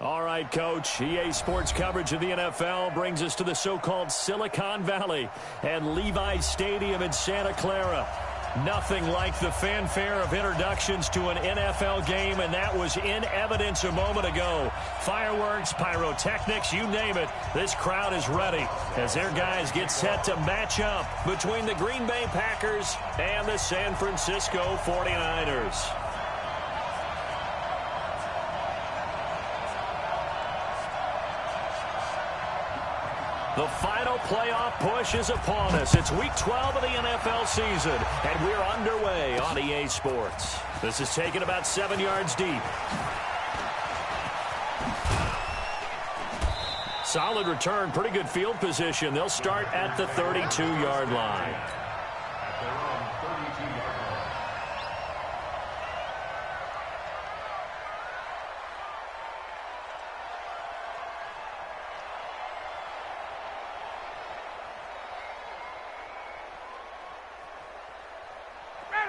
All right, Coach. EA Sports coverage of the NFL brings us to the so-called Silicon Valley and Levi's Stadium in Santa Clara. Nothing like the fanfare of introductions to an NFL game, and that was in evidence a moment ago. Fireworks, pyrotechnics, you name it. This crowd is ready as their guys get set to match up between the Green Bay Packers and the San Francisco 49ers. The final playoff push is upon us. It's Week 12 of the NFL season, and we're underway on EA Sports. This is taken about 7 yards deep. Solid return, pretty good field position. They'll start at the 32-yard line.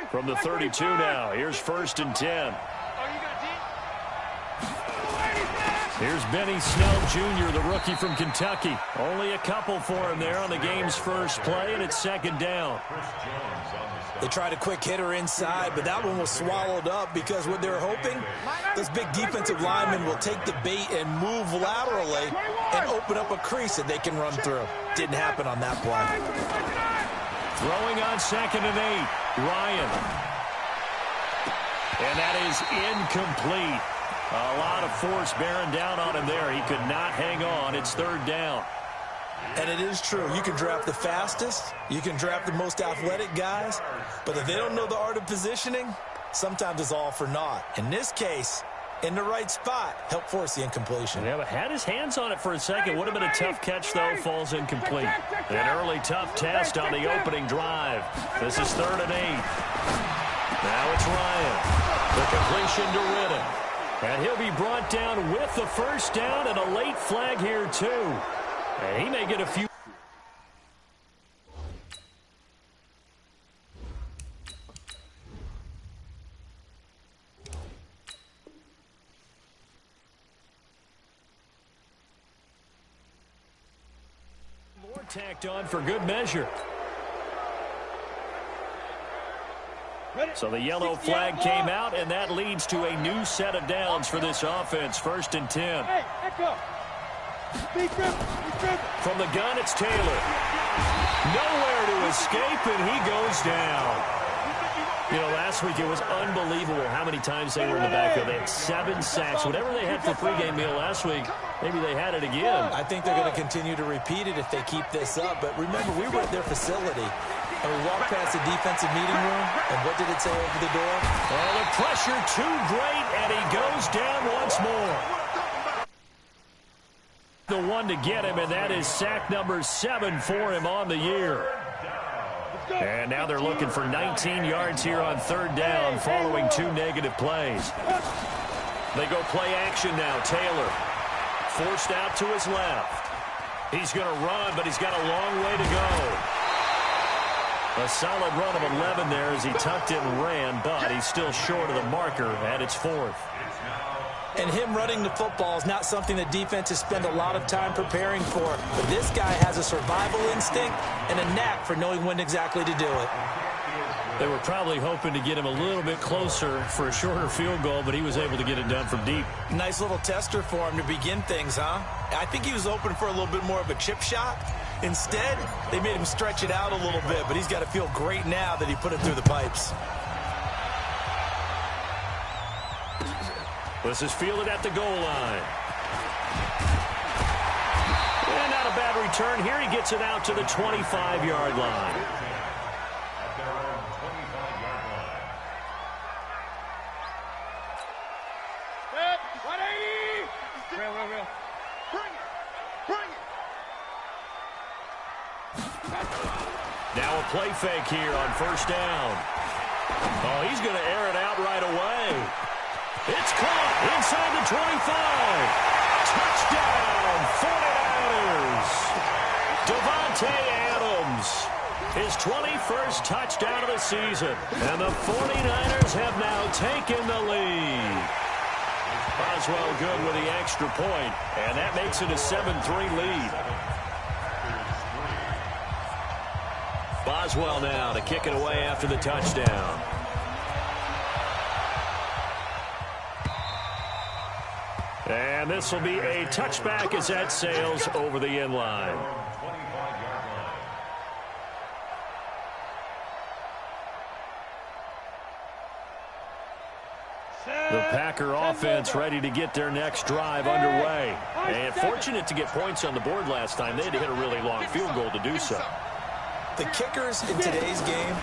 From the 32 now, here's 1st and 10. Here's Benny Snell Jr., the rookie from Kentucky. Only a couple for him there on the game's first play, and it's 2nd down. They tried a quick hitter inside, but that one was swallowed up because what they're hoping, those big defensive linemen will take the bait and move laterally and open up a crease that they can run through. Didn't happen on that play. Throwing on 2nd and 8, Ryan. And that is incomplete. A lot of force bearing down on him there. He could not hang on. It's 3rd down. And it is true. You can draft the fastest. You can draft the most athletic guys. But if they don't know the art of positioning, sometimes it's all for naught. In this case, in the right spot, help force the incompletion. Yeah, but had his hands on it for a second. Would have been a tough catch, though. Falls incomplete. An early tough test on the opening drive. This is 3rd and 8. Now it's Ryan. The completion to Riddick. And he'll be brought down with the 1st down and a late flag here, too. And he may get a few. More tacked on for good measure. So the yellow flag came out, and that leads to a new set of downs for this offense. 1st and 10. From the gun, it's Taylor. Nowhere to escape, and he goes down. You know, last week it was unbelievable how many times they were in the backfield. They had 7 sacks. Whatever they had for pregame meal last week, maybe they had it again. I think they're going to continue to repeat it if they keep this up. But remember, we were at their facility, and we walked past the defensive meeting room, and what did it say over the door? Oh, the pressure too great, and he goes down once more. The one to get him, and that is sack number 7 for him on the year. And now they're looking for 19 yards here on 3rd down following 2 negative plays. They go play action now. Taylor forced out to his left. He's going to run, but he's got a long way to go. A solid run of 11 there as he tucked it and ran, but he's still short of the marker, and it's 4th. And him running the football is not something that defenses spend a lot of time preparing for. But this guy has a survival instinct and a knack for knowing when exactly to do it. They were probably hoping to get him a little bit closer for a shorter field goal, but he was able to get it done from deep. Nice little tester for him to begin things, huh? I think he was open for a little bit more of a chip shot. Instead, they made him stretch it out a little bit, but he's got to feel great now that he put it through the pipes. This is fielded at the goal line. And not a bad return. Here he gets it out to the 25-yard line. Now a play fake here on 1st down. Oh, he's going to air it out right away. It's caught inside the 25. Touchdown, 49ers. Davante Adams, his 21st touchdown of the season. And the 49ers have now taken the lead. Boswell good with the extra point, and that makes it a 7-3 lead. Boswell now to kick it away after the touchdown. And this will be a touchback as that sails over the end line. The Packer offense ready to get their next drive underway. And fortunate to get points on the board last time. They had to hit a really long field goal to do so. The kickers in today's game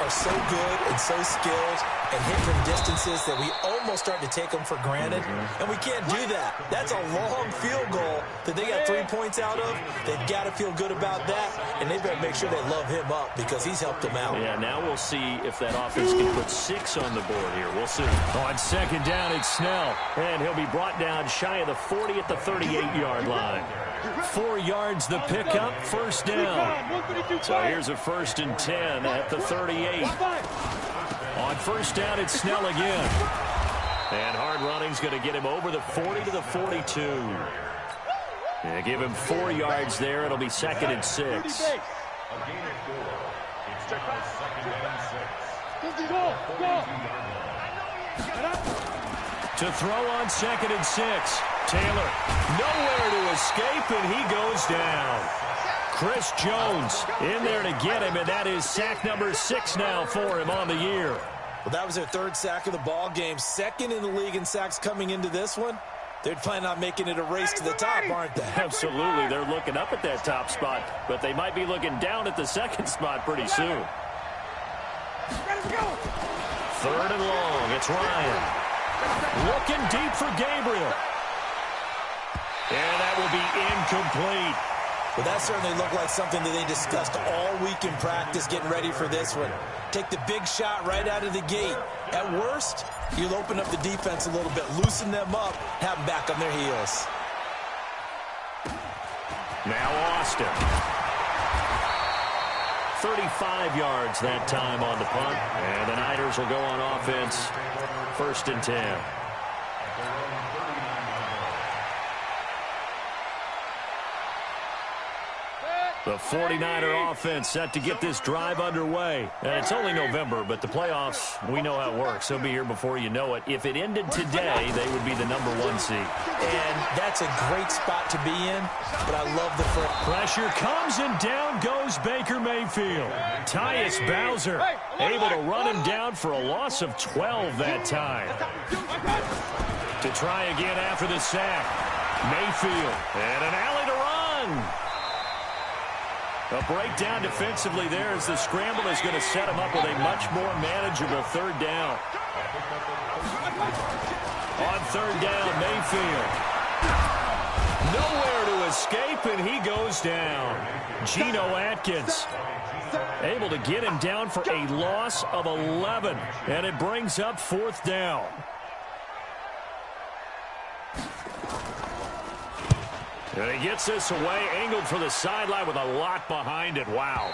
are so good and so skilled and hit from distances that we almost start to take them for granted. And we can't do that. That's a long field goal that they got 3 points out of. They've got to feel good about that, and they better make sure they love him up because he's helped them out. Yeah, now we'll see if that offense can put 6 on the board here. We'll see. On second down, it's Snell, and he'll be brought down shy of the 40 at the 38-yard line. 4 yards the pickup, first down. So here's a 1st and 10 at the 38. On first down, it's Snell again. And hard running's going to get him over the 40 to the 42. Yeah, give him 4 yards there. It'll be 2nd and 6. To throw on 2nd and 6. Taylor, nowhere to escape, and he goes down. Chris Jones in there to get him, and that is sack number 6 now for him on the year. Well, that was their 3rd sack of the ball game. 2nd in the league in sacks coming into this one. They're planning on making it a race to the top, aren't they? Absolutely. They're looking up at that top spot, but they might be looking down at the 2nd spot pretty soon. 3rd and long. It's Ryan. Looking deep for Gabriel. And that will be incomplete. Well, that certainly looked like something that they discussed all week in practice getting ready for this one. Take the big shot right out of the gate. At worst, you'll open up the defense a little bit, loosen them up, have them back on their heels. Now Austin. 35 yards that time on the punt. And the Niners will go on offense. 1st and 10. The 49er offense set to get this drive underway. And it's only November, but the playoffs, we know how it works. They'll be here before you know it. If it ended today, they would be the number 1 seed. And that's a great spot to be in, but I love the pressure comes, and down goes Baker Mayfield. Tyus Bowser able to run him down for a loss of 12 that time. To try again after the sack. Mayfield, and an alley to run. A breakdown defensively there as the scramble is going to set him up with a much more manageable 3rd down. On 3rd down, Mayfield. Nowhere to escape, and he goes down. Geno Atkins able to get him down for a loss of 11, and it brings up 4th down. And he gets this away, angled for the sideline with a lot behind it. Wow.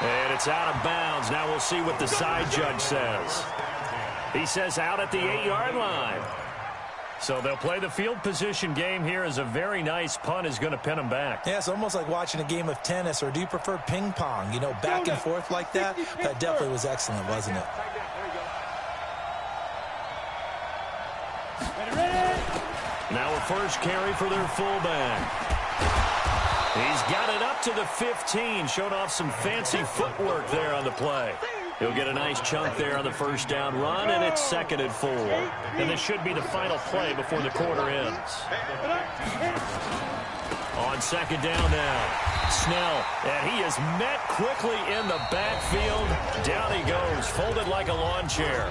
And it's out of bounds. Now we'll see what the side judge says. He says out at the 8-yard line. So they'll play the field position game here as a very nice punt is going to pin them back. Yeah, it's almost like watching a game of tennis, or do you prefer ping pong? You know, back and forth like that? That definitely was excellent, wasn't it? Now a first carry for their fullback. He's got it up to the 15. Showed off some fancy footwork there on the play. He'll get a nice chunk there on the 1st down run, and it's 2nd and 4. And this should be the final play before the quarter ends. On 2nd down now, Snell, and he is met quickly in the backfield. Down he goes, folded like a lawn chair.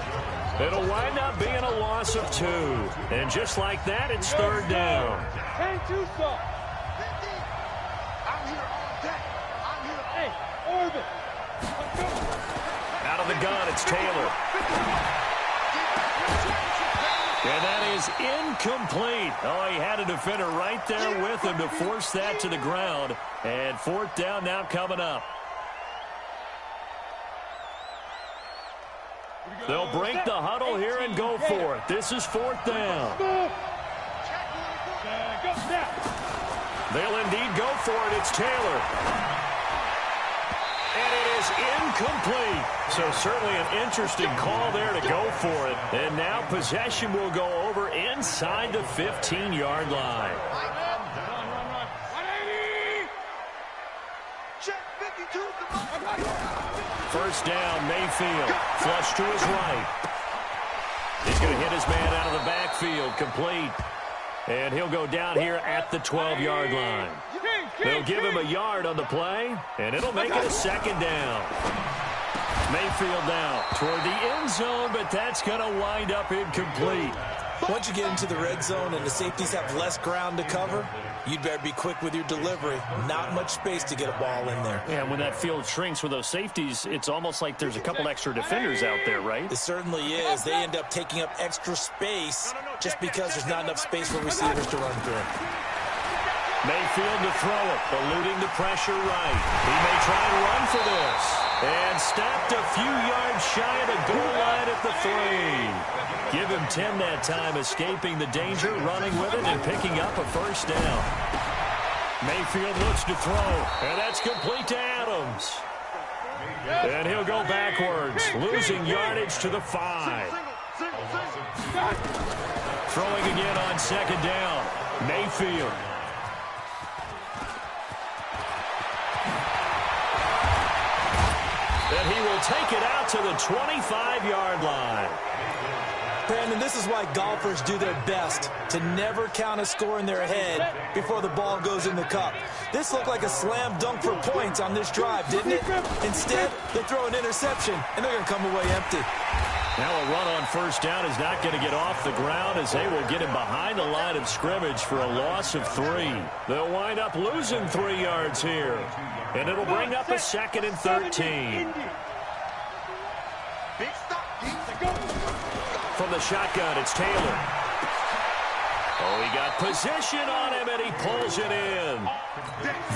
It'll wind up being a loss of 2. And just like that, it's 3rd down. Out of the gun, it's Taylor. And that is incomplete. Oh, he had a defender right there with him to force that to the ground. And 4th down now coming up. They'll break the huddle here and go for it. This is 4th down. They'll indeed go for it. It's Taylor. And it is incomplete. So certainly an interesting call there to go for it. And now possession will go over inside the 15-yard line. First down, Mayfield. Flush to his right. He's going to hit his man out of the backfield. Complete. And he'll go down here at the 12-yard line. They'll give him a yard on the play, and it'll make it a 2nd down. Mayfield now toward the end zone, but that's going to wind up incomplete. Once you get into the red zone and the safeties have less ground to cover, you'd better be quick with your delivery. Not much space to get a ball in there. Yeah, when that field shrinks with those safeties, it's almost like there's a couple extra defenders out there, right? It certainly is. They end up taking up extra space just because there's not enough space for receivers to run through. Mayfield to throw it, eluding the pressure right. He may try and run for this. And stopped a few yards shy of the goal line at the 3. Give him 10 that time, escaping the danger, running with it, and picking up a first down. Mayfield looks to throw, and that's complete to Adams. And he'll go backwards, losing yardage to the 5. Throwing again on 2nd down, Mayfield. And he will take it out to the 25-yard line. Brandon, this is why golfers do their best to never count a score in their head before the ball goes in the cup. This looked like a slam dunk for points on this drive, didn't it? Instead, they throw an interception, and they're going to come away empty. Now a run on first down is not going to get off the ground as they will get him behind the line of scrimmage for a loss of 3. They'll wind up losing 3 yards here. And it'll bring up a 2nd and 13. From the shotgun, it's Taylor. Oh, he got position on him, and he pulls it in.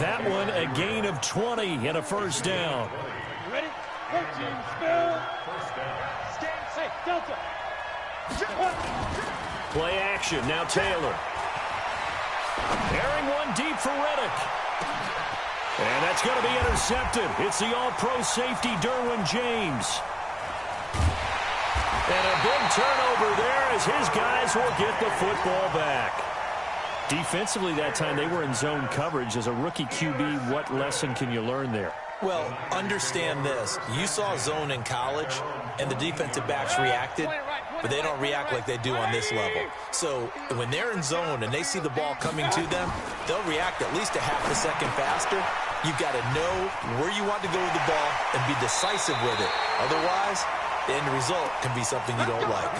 That one, a gain of 20 and a first down. Ready? 13, spell. Hey, Delta. Play action, now Taylor. Airing one deep for Reddick. And that's going to be intercepted. It's the all-pro safety, Derwin James. And a big turnover there as his guys will get the football back. Defensively that time, they were in zone coverage. As a rookie QB, what lesson can you learn there? Well, understand this. You saw zone in college, and the defensive backs reacted, but they don't react like they do on this level. So when they're in zone and they see the ball coming to them, they'll react at least a half a second faster. You've got to know where you want to go with the ball and be decisive with it. Otherwise, the end result can be something you don't like.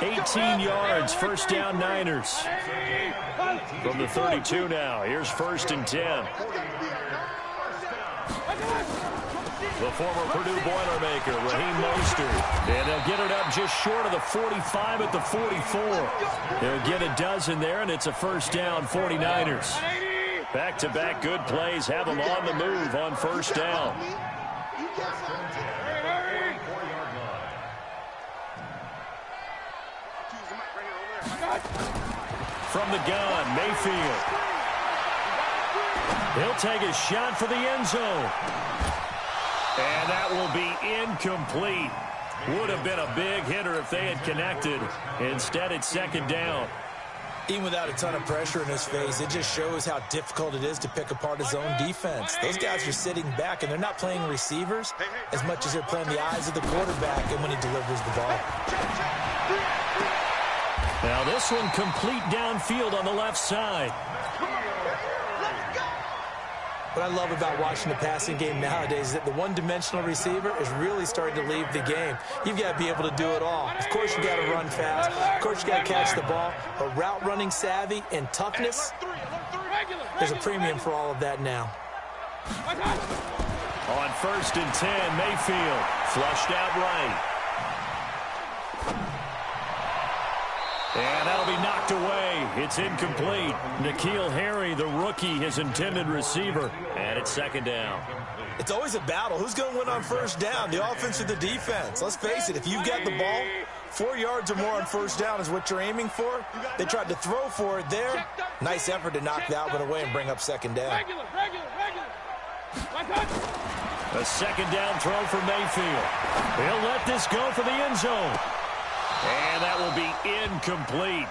18 yards, first down Niners. From the 32 now, here's 1st and 10. The former Purdue Boilermaker, Raheem Mostert. And they'll get it up just short of the 45 at the 44. They'll get a dozen there, and it's a first down, 49ers. Back-to-back good plays have them on the move on first down. From the gun, Mayfield. He'll take a shot for the end zone. And that will be incomplete. Would have been a big hitter if they had connected. Instead, it's 2nd down. Even without a ton of pressure in his face, it just shows how difficult it is to pick apart his own defense. Those guys are sitting back, and they're not playing receivers as much as they're playing the eyes of the quarterback and when he delivers the ball. Now this one complete downfield on the left side. What I love about watching the passing game nowadays is that the one-dimensional receiver is really starting to leave the game. You've got to be able to do it all. Of course, you got to run fast. Of course, you got to catch the ball. But route running savvy and toughness, there's a premium for all of that now. On 1st and 10, Mayfield flushed out right. And that'll be knocked away. It's incomplete. N'Keal Harry, the rookie, his intended receiver. And it's second down. It's always a battle. Who's going to win on first down, the offense or the defense? Let's face it, if you've got the ball, 4 yards or more on first down is what you're aiming for. They tried to throw for it there. Nice effort to knock that one away and bring up second down. A second down throw for Mayfield. He'll let this go for the end zone. And that will be incomplete.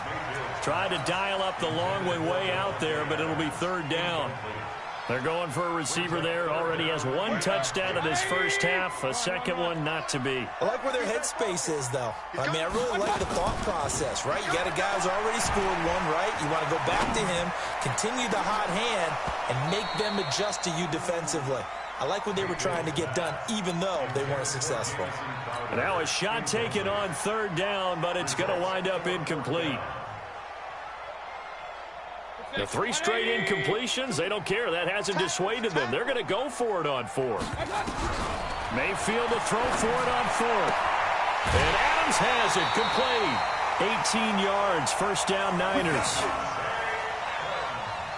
Tried to dial up the long way out there, but it'll be third down. They're going for a receiver there. Already has one touchdown in his first half. A second one not to be. I like where their headspace is, though. I mean, I really like the thought process, right? You got a guy who's already scored one, right? You want to go back to him, continue the hot hand, and make them adjust to you defensively. I like what they were trying to get done, even though they weren't successful. Now a shot taken on third down, but it's going to wind up incomplete. The 3 straight incompletions, they don't care. That hasn't dissuaded them. They're going to go for it on fourth. Mayfield to throw for it on fourth. And Adams has it, complete. 18 yards, first down Niners.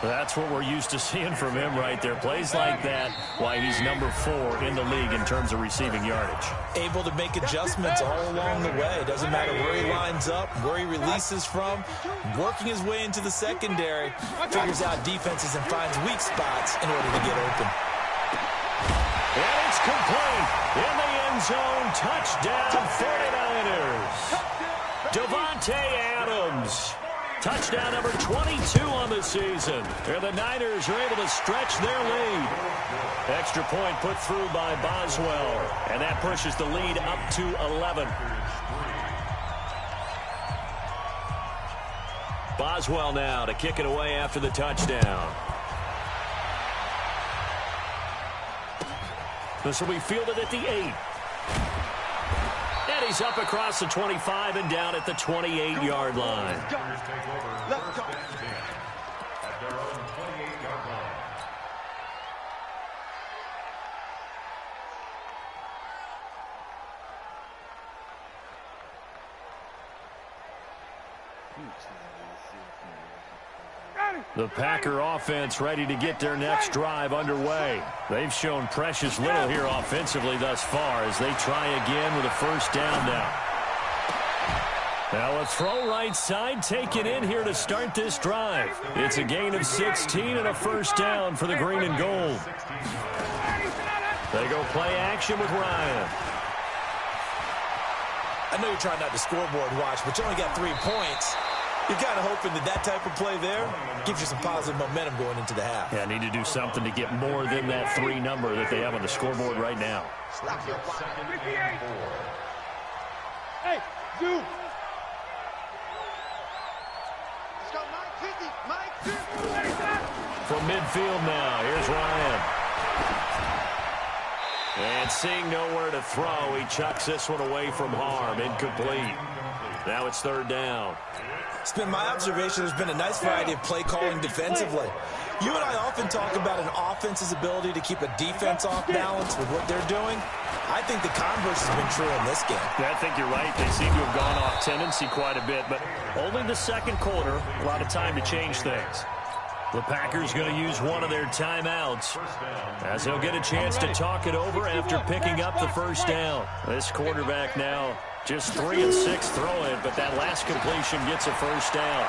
That's what we're used to seeing from him right there. Plays like that, why he's number 4 in the league in terms of receiving yardage. Able to make adjustments all along the way. Doesn't matter where he lines up, where he releases from. Working his way into the secondary, figures out defenses and finds weak spots in order to get open. And it's complete. In the end zone, touchdown 49ers. Davante Adams. Touchdown number 22 on the season. And the Niners are able to stretch their lead. Extra point put through by Boswell. And that pushes the lead up to 11. Boswell now to kick it away after the touchdown. This will be fielded at the 8. And he's up across the 25 and down at the 28-yard line. Let's go. The Packer offense ready to get their next drive underway. They've shown precious little here offensively thus far as they try again with a first down now. Now a throw right side taken in here to start this drive. It's a gain of 16 and a first down for the green and gold. They go play action with Ryan. I know you're trying not to scoreboard watch, but you only got 3 points. You're kind of hoping that that type of play there gives you some positive momentum going into the half. Yeah, need to do something to get more than that 3 number that they have on the scoreboard right now. Hey, Zoo. From midfield now, here's Ryan. And seeing nowhere to throw, he chucks this one away from harm. Incomplete. Now it's third down. It's been my observation there's been a nice variety of play calling defensively. You and I often talk about an offense's ability to keep a defense off balance with what they're doing. I think the converse has been true in this game. Yeah, I think you're right. They seem to have gone off tendency quite a bit, but only the second quarter, a lot of time to change things. The Packers going to use one of their timeouts as they'll get a chance to talk it over after picking up the first down. This quarterback now just 3 of 6 throwing, but that last completion gets a first down.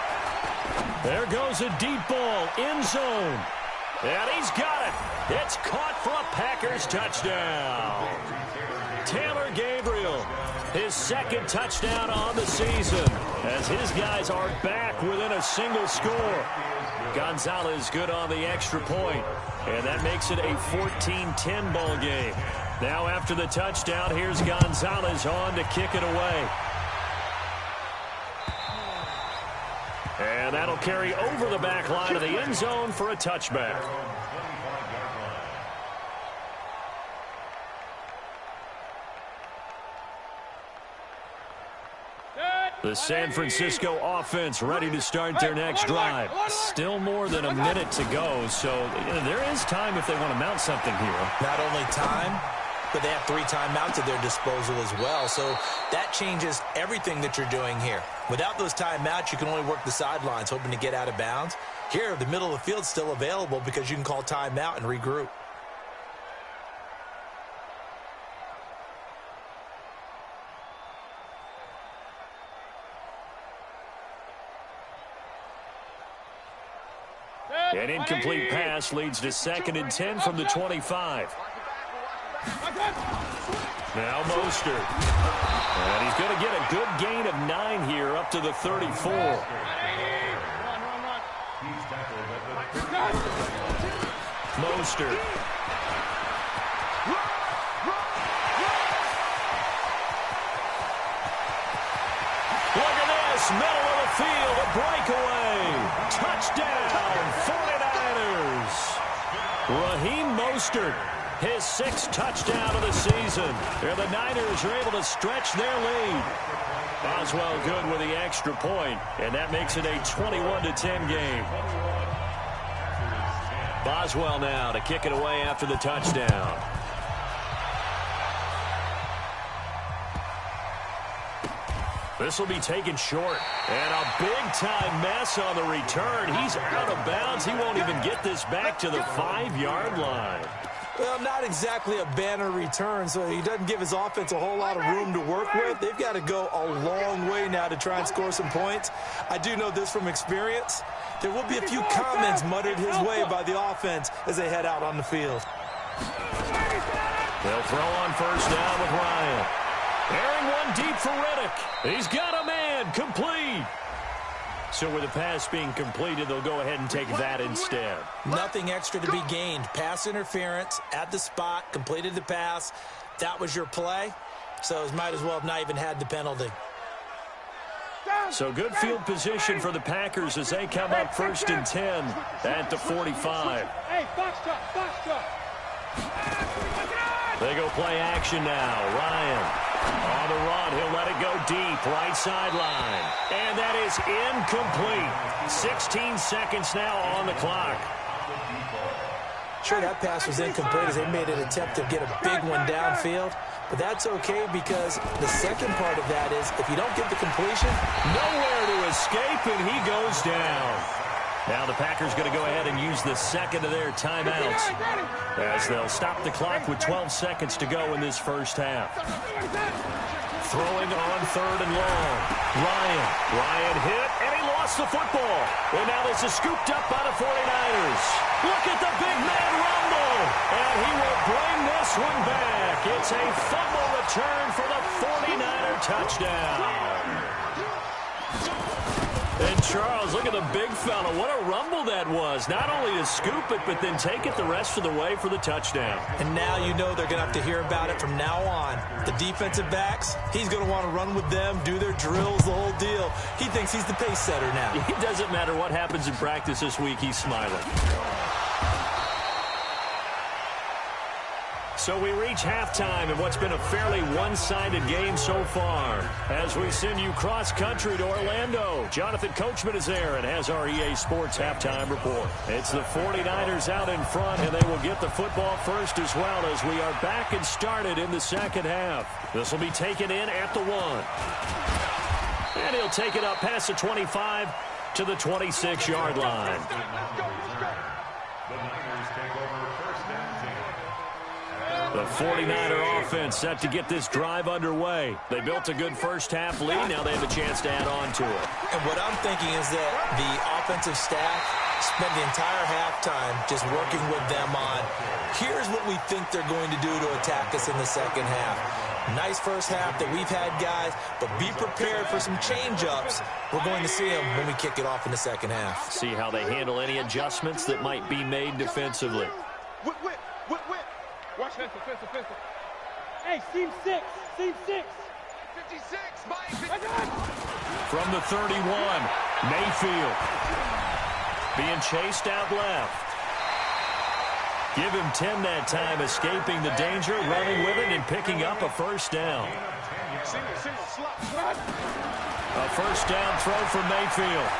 There goes a deep ball, end zone. And he's got it. It's caught for a Packers touchdown. Taylor Gabriel, his second touchdown on the season, as his guys are back within a single score. Gonzalez good on the extra point, and that makes it a 14-10 ball game. Now after the touchdown, here's Gonzalez on to kick it away. And that'll carry over the back line of the end zone for a touchback. The San Francisco offense ready to start their next drive. Still more than a minute to go, so there is time if they want to mount something here. Not only time, but they have 3 timeouts at their disposal as well. So that changes everything that you're doing here. Without those timeouts, you can only work the sidelines, hoping to get out of bounds. Here, the middle of the field's still available because you can call timeout and regroup. An incomplete pass leads to 2nd and 10 from the 25. Now Mostert. And he's going to get a good gain of 9 here up to the 34. Mostert. Look at this, middle of the field, a breakaway. Touchdown, 49ers. Raheem Mostert, his 6th touchdown of the season. And the Niners are able to stretch their lead. Boswell good with the extra point, and that makes it a 21-10 game. Boswell now to kick it away after the touchdown. This will be taken short. And a big-time mess on the return. He's out of bounds. He won't even get this back to the 5-yard line. Well, not exactly a banner return, so he doesn't give his offense a whole lot of room to work with. They've got to go a long way now to try and score some points. I do know this from experience. There will be a few comments muttered his way by the offense as they head out on the field. They'll throw on first down with Ryan. Airing one deep for Riddick. He's got a man, complete. So with the pass being completed, they'll go ahead and take that instead. Nothing extra to be gained. Pass interference at the spot, completed the pass. That was your play. So might as well have not even had the penalty. So good field position for the Packers as they come up 1st and 10 at the 45. Hey, box top. They go play action now. Ryan on the run. He'll let it go deep, right sideline. And that is incomplete. 16 seconds now on the clock. Sure, that pass was incomplete as they made an attempt to get a big one downfield. But that's okay because the second part of that is if you don't get the completion, nowhere to escape, and he goes down. Now the Packers going to go ahead and use the 2nd of their timeouts as they'll stop the clock with 12 seconds to go in this first half. Throwing on 3rd and long. Ryan hit, and he lost the football. And now this is scooped up by the 49ers. Look at the big man rumble. And he will bring this one back. It's a fumble return for the 49er touchdown. And Charles, look at the big fella. What a rumble that was. Not only to scoop it, but then take it the rest of the way for the touchdown. And now you know they're going to have to hear about it from now on. The defensive backs, he's going to want to run with them, do their drills, the whole deal. He thinks he's the pace setter now. It doesn't matter what happens in practice this week, he's smiling. So we reach halftime in what's been a fairly one-sided game so far. As we send you cross-country to Orlando, Jonathan Coachman is there and has our EA Sports halftime report. It's the 49ers out in front, and they will get the football first as well as we are back and started in the second half. This will be taken in at the 1. And he'll take it up past the 25 to the 26-yard line. The 49er offense set to get this drive underway. They built a good first-half lead. Now they have a chance to add on to it. And what I'm thinking is that the offensive staff spent the entire halftime just working with them on, here's what we think they're going to do to attack us in the second half. Nice first half that we've had, guys, but be prepared for some change-ups. We're going to see them when we kick it off in the second half. See how they handle any adjustments that might be made defensively. Whip. Watch fence. Hey, seam 6. 56, Mike. From the 31, Mayfield being chased out left. Give him 10 that time, escaping the danger, running with it, and picking up a first down. A first down throw for Mayfield.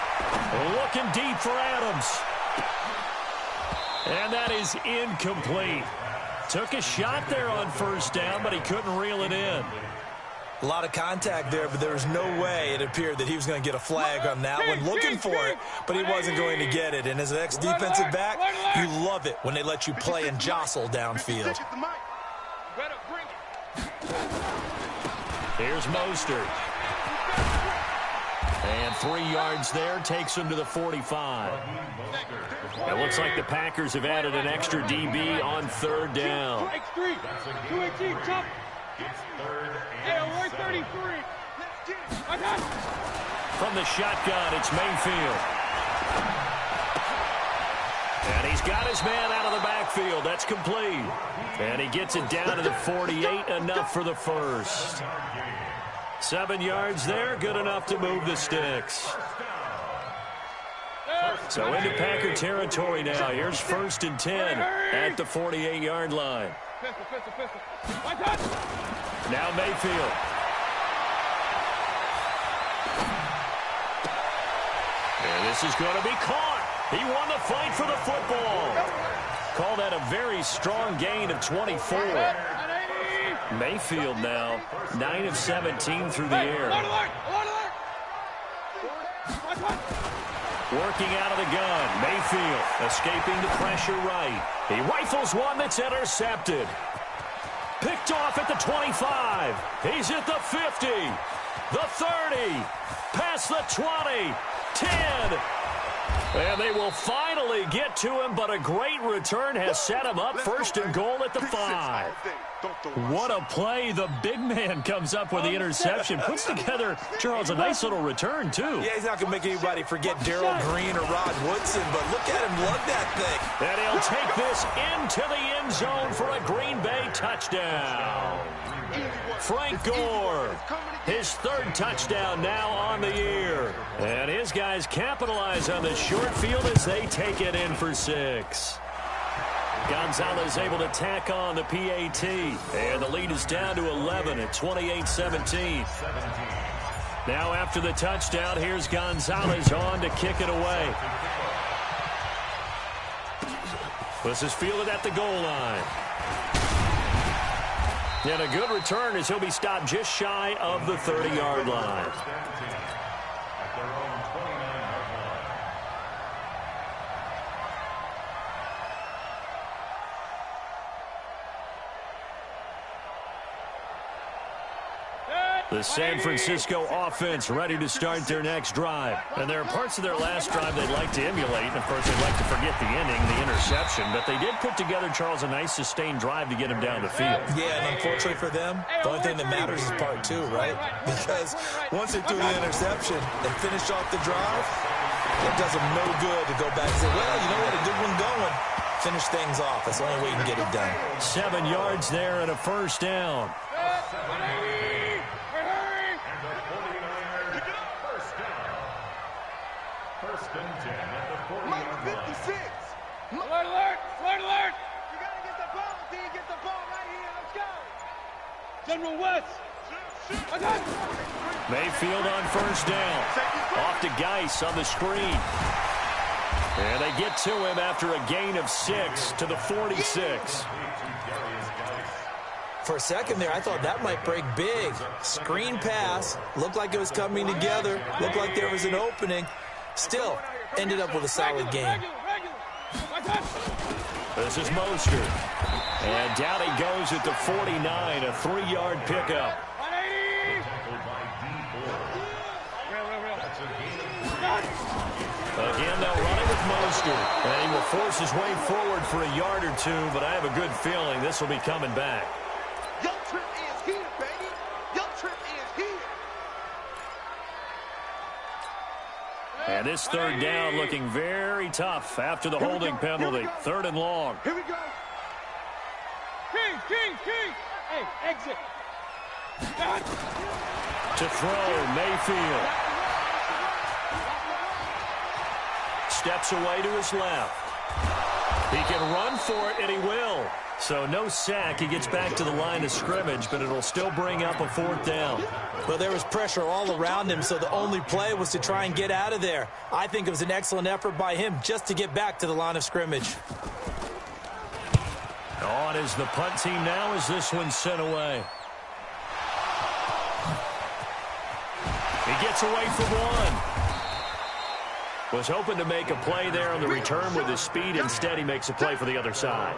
Looking deep for Adams. And that is incomplete. Took a shot there on first down, but he couldn't reel it in. A lot of contact there, but there was no way it appeared that he was going to get a flag on that one. Looking for it, but he wasn't going to get it. And as an ex-defensive back, you love it when they let you play and jostle downfield. Here's Mostert. And 3 yards there takes him to the 45. It looks like the Packers have added an extra DB on third down. From the shotgun, it's Mayfield. And he's got his man out of the backfield. That's complete. And he gets it down to the 48, enough for the first. 7 yards there, good enough to move the sticks. So into Packer territory now. Here's 1st and 10 at the 48-yard line. Now Mayfield. And this is going to be caught. He won the fight for the football. Call that a very strong gain of 24. Mayfield now 9 of 17 through the air. Working out of the gun. Mayfield escaping the pressure right. He rifles one that's intercepted. Picked off at the 25. He's at the 50. The 30. Past the 20. 10. And they will finally get to him, but a great return has set him up 1st and goal at the 5. What a play. The big man comes up with the interception. Puts together, Charles, a nice little return, too. Yeah, he's not going to make anybody forget Darrell Green or Rod Woodson, but look at him lug that thing. And he'll take this into the end zone for a Green Bay touchdown. Frank Gore, his 3rd touchdown now on the year. And his guys capitalize on the short field as they take it in for 6. Gonzalez able to tack on the PAT. And the lead is down to 11 at 28-17. Now after the touchdown, here's Gonzalez on to kick it away. This is fielded at the goal line. And a good return as he'll be stopped just shy of the 30-yard line. The San Francisco offense ready to start their next drive. And there are parts of their last drive they'd like to emulate. And, of course, they'd like to forget the ending, the interception. But they did put together, Charles, a nice sustained drive to get him down the field. Yeah, and unfortunately for them, the only thing that matters is part 2, right? Because once they threw the interception and finished off the drive, it does them no good to go back and say, well, you know what, a good one going. Finish things off. That's the only way you can get it done. 7 yards there and a 1st down. General West. Mayfield on 1st down. Off to Geis on the screen. And they get to him after a gain of 6 to the 46. For a second there, I thought that might break big. Screen pass. Looked like it was coming together. Looked like there was an opening. Still, ended up with a solid game. This is Mostert. And down he goes at the 49, a 3-yard pickup. Again, they'll run it with Mostert. And he will force his way forward for a yard or 2, but I have a good feeling this will be coming back. Your trip is here, baby. Your trip is here. And this 3rd down looking very tough after the holding penalty. 3rd and long. Here we go. King. Hey, exit. To throw, Mayfield. Steps away to his left. He can run for it, and he will. So no sack. He gets back to the line of scrimmage, but it'll still bring up a 4th down. Well, there was pressure all around him, so the only play was to try and get out of there. I think it was an excellent effort by him just to get back to the line of scrimmage. On is the punt team now as this one's sent away. He gets away from one. Was hoping to make a play there on the return with his speed. Instead, he makes a play for the other side.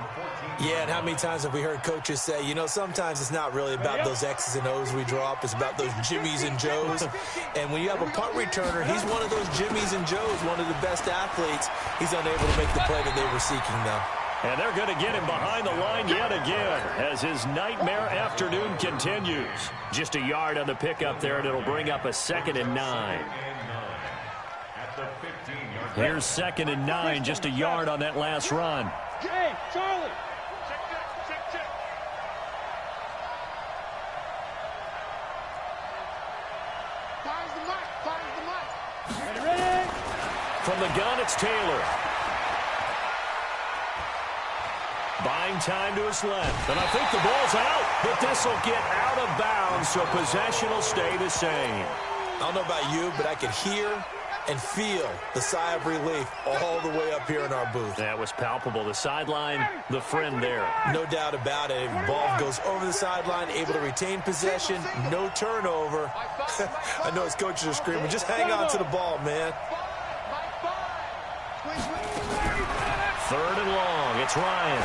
Yeah, and how many times have we heard coaches say, you know, sometimes it's not really about those X's and O's we draw up. It's about those Jimmies and Joes. And when you have a punt returner, he's one of those Jimmies and Joes, one of the best athletes. He's unable to make the play that they were seeking, though. And they're going to get him behind the line yet again as his nightmare afternoon continues. Just a yard on the pickup there, and it'll bring up a 2nd and 9. Here's 2nd and 9, just a yard on that last run. Hey, Charlie. Check. Fires the mic. Ready? From the gun, it's Taylor. Buying time to his left. And I think the ball's out, but this will get out of bounds, so possession will stay the same. I don't know about you, but I could hear and feel the sigh of relief all the way up here in our booth. That was palpable. The sideline, the friend there. No doubt about it. Ball goes over the sideline, able to retain possession, no turnover. I know his coaches are screaming, just hang on to the ball, man. 3rd and long. It's Ryan.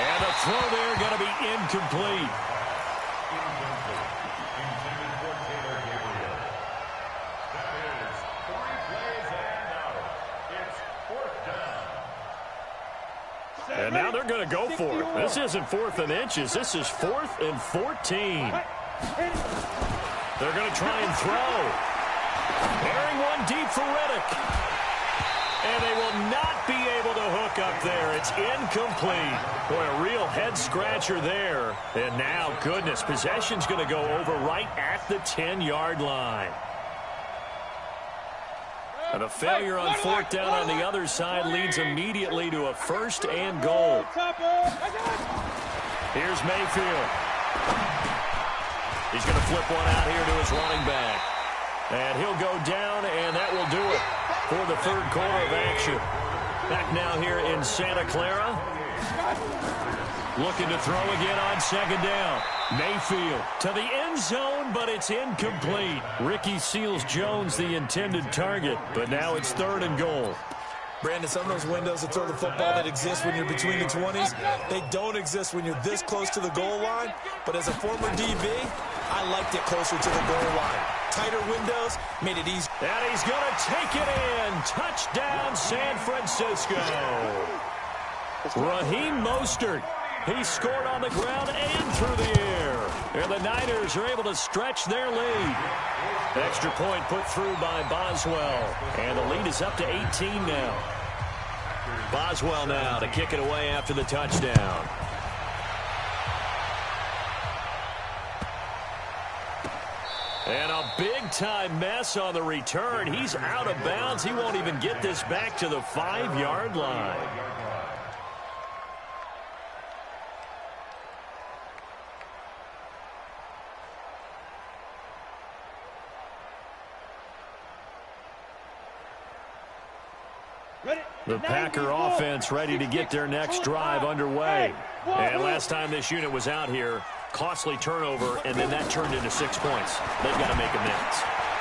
And the throw there going to be incomplete. And now they're going to go for it. This isn't 4th and inches. This is 4th and 14. They're going to try and throw. Airing one deep for Reddick. And they will not be able to hook up there. It's incomplete. Boy, a real head-scratcher there. And now, goodness, possession's going to go over right at the 10-yard line. And a failure on 4th down on the other side leads immediately to a 1st and goal. Here's Mayfield. He's going to flip one out here to his running back. And he'll go down, and that will do it for the 3rd quarter of action. Back now here in Santa Clara. Looking to throw again on 2nd down. Mayfield to the end zone, but it's incomplete. Ricky Seals-Jones, the intended target, but now it's 3rd and goal. Brandon, some of those windows to throw the football that exist when you're between the 20s, they don't exist when you're this close to the goal line. But as a former DB, I liked it closer to the goal line. Tighter windows made it easy. And he's going to take it in. Touchdown, San Francisco. Raheem Mostert. He scored on the ground and through the air. And the Niners are able to stretch their lead. Extra point put through by Boswell. And the lead is up to 18 now. Boswell now to kick it away after the touchdown. And a big-time mess on the return. He's out of bounds. He won't even get this back to the 5-yard line. The Packer offense ready to get their next drive underway. And last time this unit was out here, costly turnover, and then that turned into 6 points. They've got to make amends.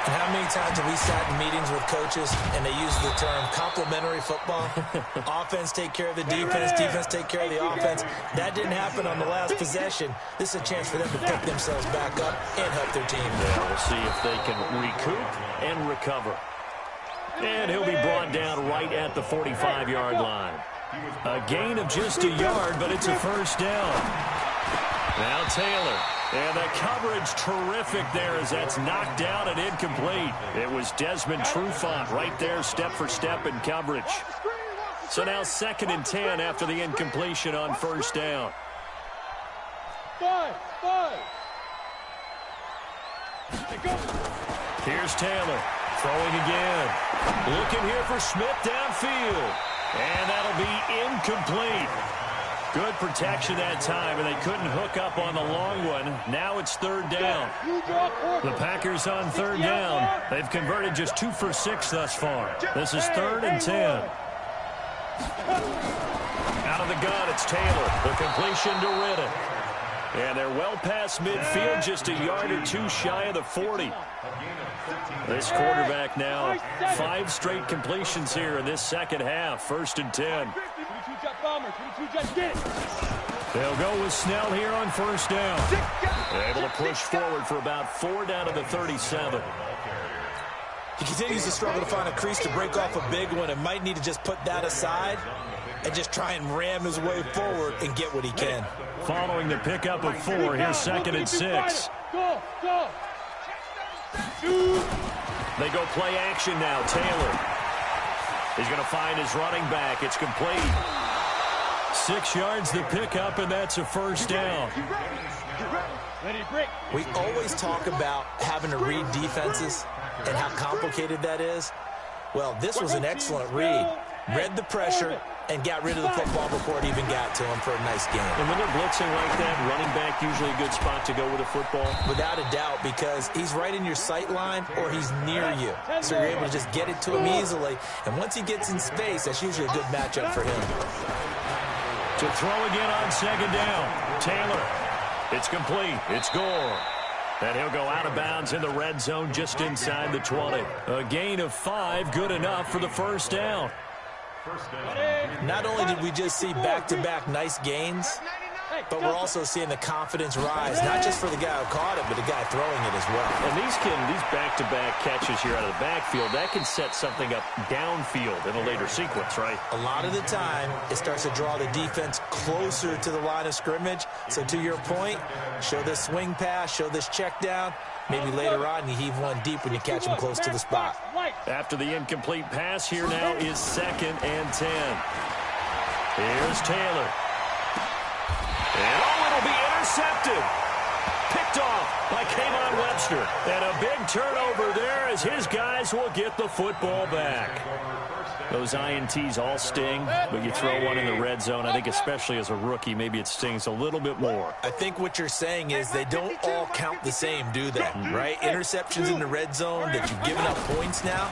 And how many times have we sat in meetings with coaches and they use the term complementary football? Offense take care of the defense, defense take care of the offense. That didn't happen on the last possession. This is a chance for them to pick themselves back up and help their team. Yeah, we'll see if they can recoup and recover. And he'll be brought down right at the 45-yard line. A gain of just a yard, but it's a 1st down. Now Taylor. And the coverage terrific there as that's knocked down and incomplete. It was Desmond Trufant right there, step for step in coverage. So now 2nd and 10 after the incompletion on 1st down. Here's Taylor. Throwing again. Looking here for Smith downfield. And that'll be incomplete. Good protection that time, and they couldn't hook up on the long one. Now it's 3rd down. The Packers on 3rd down. They've converted just 2 for 6 thus far. This is 3rd and 10. Out Out of the gun, it's Taylor. The completion to Riddick. And they're well past midfield, just a yard or two shy of the 40. This quarterback now, 5 straight completions here in this second half. 1st and 10. They'll go with Snell here on 1st down. Able to push forward for about 4 down to the 37. He continues to struggle to find a crease to break off a big one and might need to just put that aside and just try and ram his way forward and get what he can. Following the pickup of 4, here's 2nd and 6. They go play action now. Taylor. He's going to find his running back. It's complete. 6 yards the pickup, and that's a 1st down. We always talk about having to read defenses and how complicated that is. Well, this was an excellent read. Read the pressure and got rid of the football before it even got to him for a nice game. And when they're blitzing like that, running back usually a good spot to go with a football? Without a doubt, because he's right in your sight line or he's near you. So you're able to just get it to him easily. And once he gets in space, that's usually a good matchup for him. To throw again on 2nd down. Taylor. It's complete. It's Gore. And he'll go out of bounds in the red zone just inside the 20. A gain of 5, good enough for the 1st down. Not only did we just see back-to-back nice gains, but we're also seeing the confidence rise, not just for the guy who caught it, but the guy throwing it as well. And these back-to-back catches here out of the backfield, that can set something up downfield in a later sequence, right? A lot of the time, it starts to draw the defense closer to the line of scrimmage. So to your point, show this swing pass, show this check down. Maybe later on you heave one deep when you catch him close to the spot. After the incomplete pass, here now is 2nd and 10. Here's Taylor. And it'll be intercepted. Picked off by K'Von Webster. And a big turnover there as his guys will get the football back. Those INTs all sting, but you throw one in the red zone, I think especially as a rookie, maybe it stings a little bit more. I think what you're saying is they don't all count the same, do they? Right? Interceptions in the red zone that you've given up points now,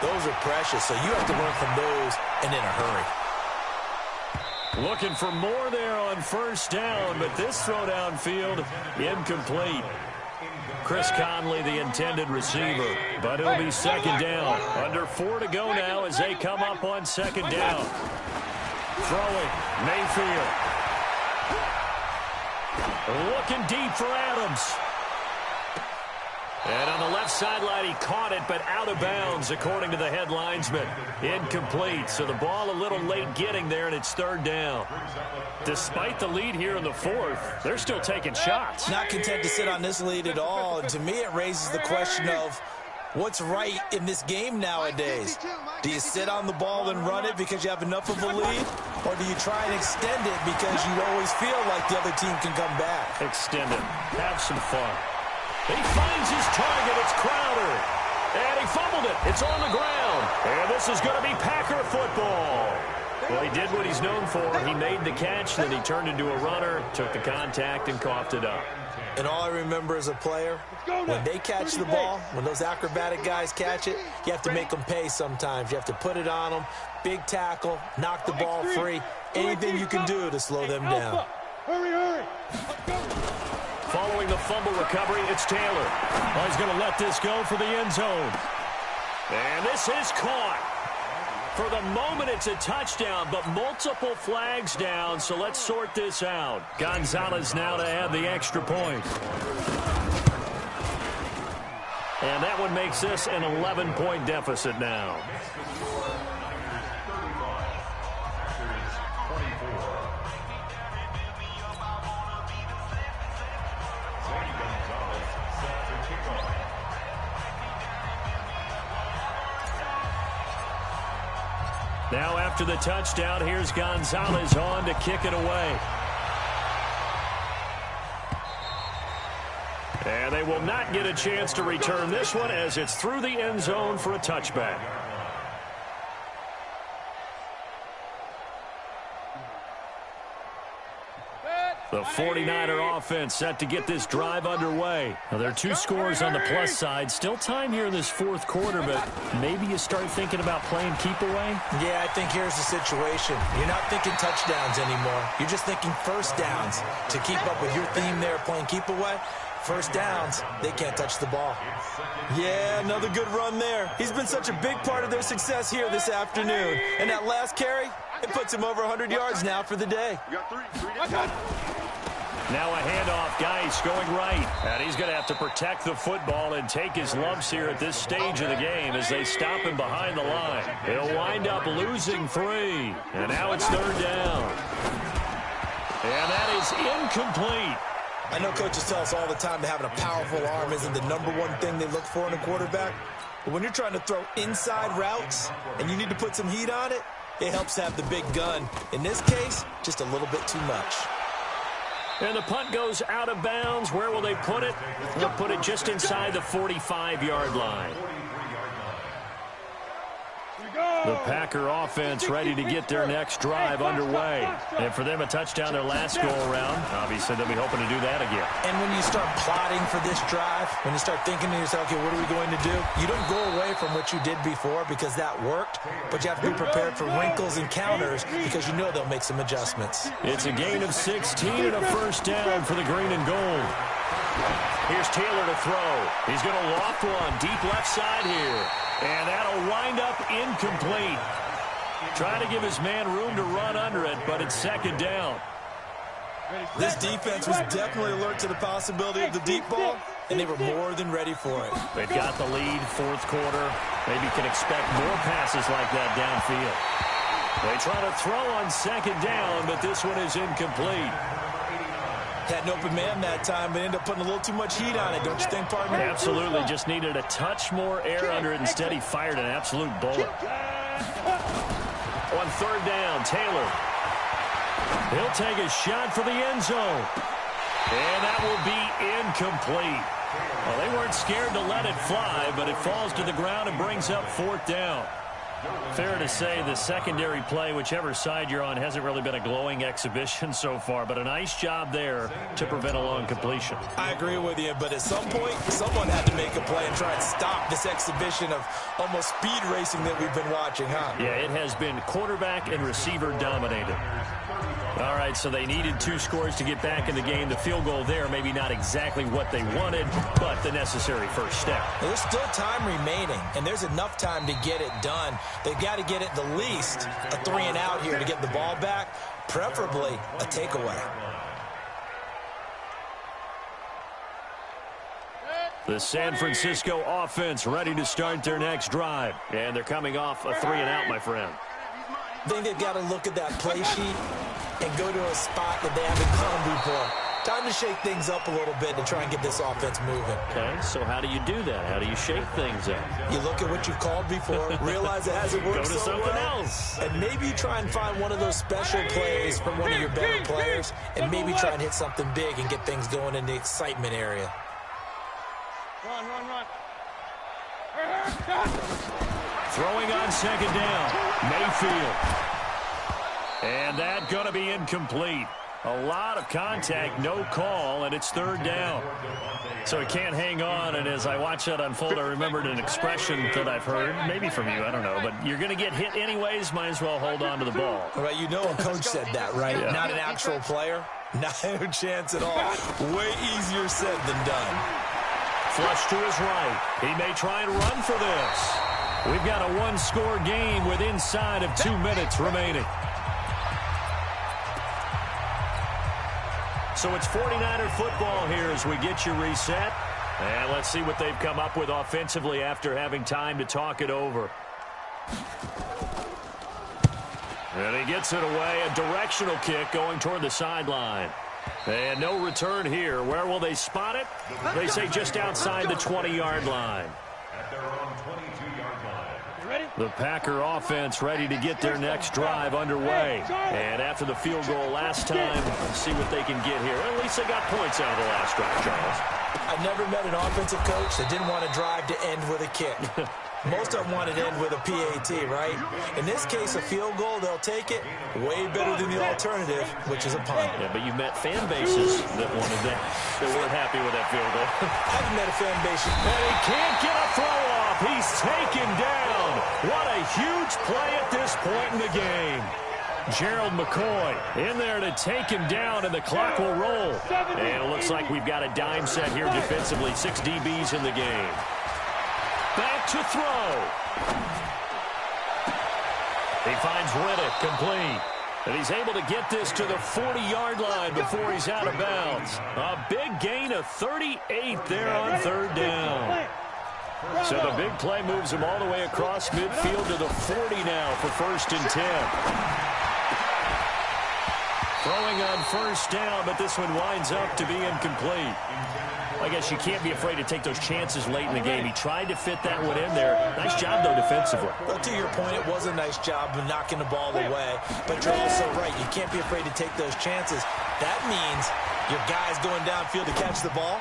those are precious. So you have to learn from those and in a hurry. Looking for more there on 1st down, but this throw downfield, incomplete. Chris Conley, the intended receiver, but it'll be 2nd down. Under 4 to go now as they come up on 2nd down. Throwing, Mayfield. Looking deep for Adams. And on the left sideline, he caught it, but out of bounds, according to the head linesman. Incomplete, so the ball a little late getting there, and it's 3rd down. Despite the lead here in the 4th, they're still taking shots. Not content to sit on this lead at all. And to me, it raises the question of what's right in this game nowadays. Do you sit on the ball and run it because you have enough of a lead? Or do you try and extend it because you always feel like the other team can come back? Extend it. Have some fun. He finds his target. It's Crowder. And he fumbled it. It's on the ground. And this is going to be Packer football. Well, he did what he's known for. He made the catch, then he turned into a runner, took the contact, and coughed it up. And all I remember as a player, when they catch the ball, when those acrobatic guys catch it, you have to make them pay sometimes. You have to put it on them, big tackle, knock the ball free, anything you can do to slow them down. Hurry, hurry. Following the fumble recovery, it's Taylor. Well, he's going to let this go for the end zone. And this is caught. For the moment, it's a touchdown, but multiple flags down, so let's sort this out. Gonzalez now to add the extra point. And that one makes this an 11-point deficit now. Now after the touchdown, here's Gonzalez on to kick it away. And they will not get a chance to return this one as it's through the end zone for a touchback. The 49er offense set to get this drive underway. Now, there are 2 scores on the plus side. Still time here in this fourth quarter, but maybe you start thinking about playing keep away? Yeah, I think here's the situation. You're not thinking touchdowns anymore. You're just thinking first downs. To keep up with your theme there, playing keep away, first downs, they can't touch the ball. Yeah, another good run there. He's been such a big part of their success here this afternoon. And that last carry, it puts him over 100 yards now for the day. Now a handoff, Geis going right. And he's going to have to protect the football and take his lumps here at this stage of the game as they stop him behind the line. He'll wind up losing 3. And now it's third down. And that is incomplete. I know coaches tell us all the time that having a powerful arm isn't the #1 thing they look for in a quarterback. But when you're trying to throw inside routes and you need to put some heat on it, it helps to have the big gun. In this case, just a little bit too much. And the punt goes out of bounds. Where will they put it? They'll put it just inside the 45-yard line. The Packer offense ready to get their next drive underway. And for them, a touchdown their last go-around. Obviously, they'll be hoping to do that again. And when you start plotting for this drive, when you start thinking to yourself, okay, what are we going to do? You don't go away from what you did before because that worked, but you have to be prepared for wrinkles and counters because you know they'll make some adjustments. It's a gain of 16 and a first down for the green and gold. Here's Taylor to throw. He's going to loft one deep left side here. And that'll wind up incomplete. Trying to give his man room to run under it, but it's second down. This defense was definitely alert to the possibility of the deep ball, and they were more than ready for it. They've got the lead, fourth quarter. Maybe you can expect more passes like that downfield. They try to throw on second down, but this one is incomplete. Had an open man that time, but ended up putting a little too much heat on it, don't you think, partner? Absolutely. Just needed a touch more air under it. Instead, he fired an absolute bullet. On third down, Taylor. He'll take a shot for the end zone. And that will be incomplete. Well, they weren't scared to let it fly, but it falls to the ground and brings up fourth down. Fair to say the secondary play, whichever side you're on, hasn't really been a glowing exhibition so far, but a nice job there to prevent a long completion. I agree with you, but at some point, someone had to make a play and try and stop this exhibition of almost speed racing that we've been watching, huh? Yeah, it has been quarterback and receiver dominated. All right, so they needed 2 scores to get back in the game. The field goal there, maybe not exactly what they wanted, but the necessary first step. Well, there's still time remaining, and there's enough time to get it done. They've got to get it the least a 3-and-out here to get the ball back, preferably a takeaway. The San Francisco offense ready to start their next drive, and they're coming off a 3-and-out, my friend. I think they've got to look at that play sheet and go to a spot that they haven't gone before. Time to shake things up a little bit to try and get this offense moving. Okay, so how do you do that? How do you shake things up? You look at what you've called before, realize it hasn't worked Go to so something well, else. and maybe try and find one of those special plays from one of your better players, and maybe try and hit something big and get things going in the excitement area. Run. Throwing on second down, Mayfield. And that going to be incomplete. A lot of contact, no call, and it's third down. So it can't hang on, and as I watch that unfold, I remembered an expression that I've heard, maybe from you, I don't know, but you're going to get hit anyways, might as well hold on to the ball. All right, you know a coach said that, right? Yeah. Not an actual player? Not a chance at all. Way easier said than done. Flush to his right. He may try and run for this. We've got a one-score game with inside of 2 minutes remaining. So it's 49er football here as we get you reset. And let's see what they've come up with offensively after having time to talk it over. And he gets it away. A directional kick going toward the sideline. And no return here. Where will they spot it? They say just outside the 20-yard line. The Packer offense ready to get their next drive underway. And after the field goal last time, let's see what they can get here. At least they got points out of the last drive, Charles. I never met an offensive coach that didn't want to drive to end with a kick. Most of them want it end with a PAT, right? In this case, a field goal, they'll take it. Way better than the alternative, which is a punt. Yeah, but you've met fan bases that wanted that, that weren't happy with that field goal. I haven't met a fan base. And he can't get a throw off. He's taken down. What a huge play at this point in the game. Gerald McCoy in there to take him down, and the clock will roll. And it looks like we've got a dime set here defensively. 6 DBs in the game. Back to throw. He finds Riddick complete. And he's able to get this to the 40-yard line before he's out of bounds. A big gain of 38 there on third down. So the big play moves him all the way across midfield to the 40 now for 1st and 10. Throwing on first down, but this one winds up to be incomplete. I guess you can't be afraid to take those chances late in the game. He tried to fit that one in there. Nice job, though, defensively. Well, to your point, it was a nice job of knocking the ball away. But you're also right. You can't be afraid to take those chances. That means your guys going downfield to catch the ball,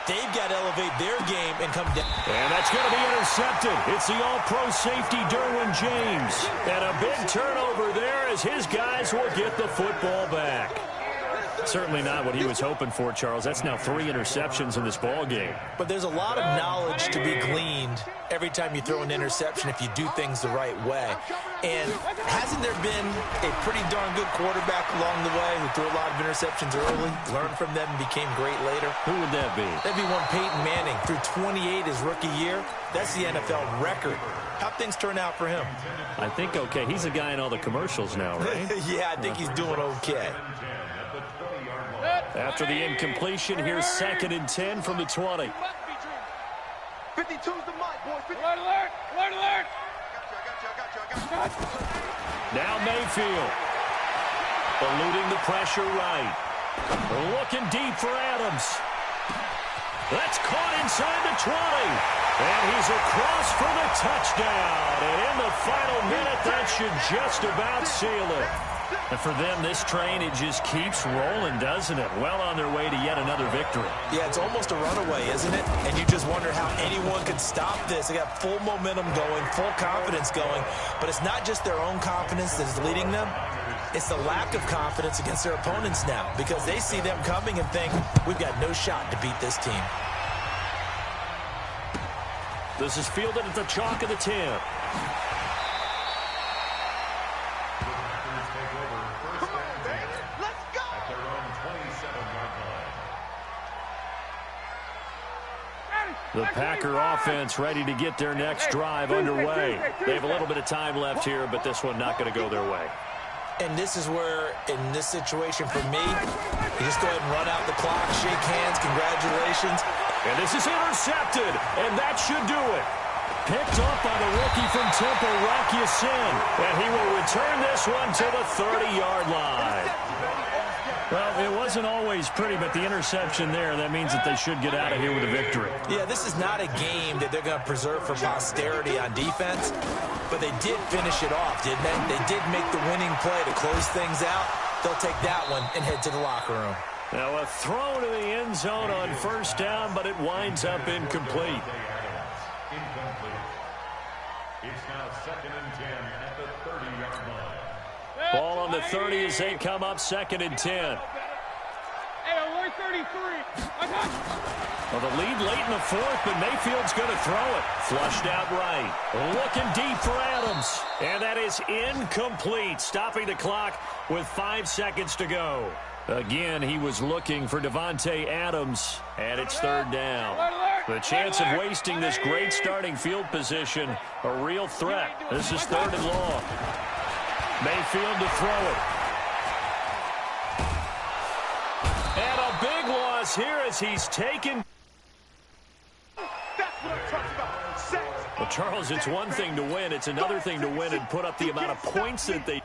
they've got to elevate their game and come down. And that's going to be intercepted. It's the all-pro safety, Derwin James. And a big turnover there as his guys will get the football back. Certainly not what he was hoping for, Charles. That's now 3 interceptions in this ball game. But there's a lot of knowledge to be gleaned every time you throw an interception if you do things the right way. And hasn't there been a pretty darn good quarterback along the way who threw a lot of interceptions early, learned from them, and became great later? Who would that be? That'd be one Peyton Manning. Threw 28 his rookie year. That's the NFL record. How'd things turn out for him? I think okay. He's a guy in all the commercials now, right? Yeah, I think he's doing okay. After the incompletion, here's 2nd and 10 from the 20. 52's the mic, boys. Alert, alert, alert, alert. I got you. Now Mayfield. Eluding the pressure right. Looking deep for Adams. That's caught inside the 20. And he's across for the touchdown. And in the final minute, that should just about seal it. And for them, this train, it just keeps rolling, doesn't it? Well on their way to yet another victory. Yeah, it's almost a runaway, isn't it? And you just wonder how anyone could stop this. They got full momentum going, full confidence going. But it's not just their own confidence that's leading them. It's the lack of confidence against their opponents now because they see them coming and think, we've got no shot to beat this team. This is fielded at the chalk of the 10. The Packer offense ready to get their next drive underway. They have a little bit of time left here, but this one not going to go their way. And this is where, in this situation for me, you just go ahead and run out the clock, shake hands, congratulations. And this is intercepted, and that should do it. Picked up by the rookie from Temple, Rocky Sin, and he will return this one to the 30-yard line. Well, it wasn't always pretty, but the interception there, that means that they should get out of here with a victory. Yeah, this is not a game that they're going to preserve for posterity on defense, but they did finish it off, didn't they? They did make the winning play to close things out. They'll take that one and head to the locker room. Now a throw to the end zone on first down, but it winds up incomplete. It's now 2nd and 10 at the 30-yard line. Ball on the 30 as they come up 2nd and 10. Hey, alert 33. I got you. Well, the lead late in the 4th, but Mayfield's going to throw it. Flushed out right. Looking deep for Adams. And that is incomplete. Stopping the clock with 5 seconds to go. Again, he was looking for Davante Adams, and it's 3rd down. The chance of wasting this great starting field position, a real threat. This is 3rd and long. Mayfield to throw it. And a big loss here as he's taken. That's what I'm talking about. Sacks. Well, Charles, it's one thing to win. It's another thing to win and put up the amount of points that they...